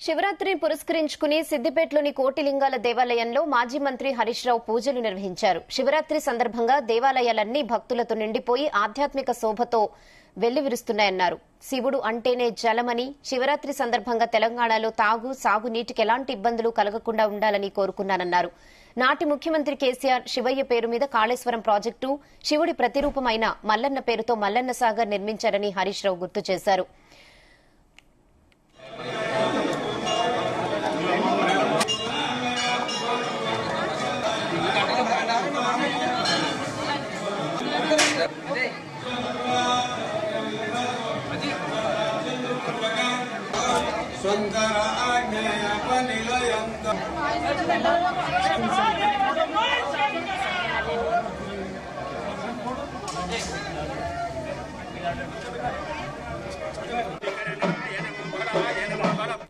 శివరాత్రిని పురస్కరించుకుని సిద్దిపేటలోని కోటిలింగాల దేవాలయంలో మాజీ మంత్రి హరీష్ రావు పూజలు నిర్వహించారు. శివరాత్రి సందర్భంగా దేవాలయాలన్నీ భక్తులతో నిండిపోయి ఆధ్యాత్మిక శోభతో వెల్లివిరుస్తున్నాయన్నారు. శివుడు అంటేనే జలమని, శివరాత్రి సందర్భంగా తెలంగాణలో సాగునీటికి ఎలాంటి ఇబ్బందులు కలగకుండా ఉండాలని కోరుకున్నానన్నారు. నాటి ముఖ్యమంత్రి కేసీఆర్ శివయ్య పేరు మీద కాళేశ్వరం ప్రాజెక్టు, శివుడి ప్రతిరూపమైన మల్లన్న పేరుతో మల్లన్న సాగర్ నిర్మించారని హరీష్ రావు గుర్తు చేశారు. సుందర ఆజ్ఞాప నిలయంత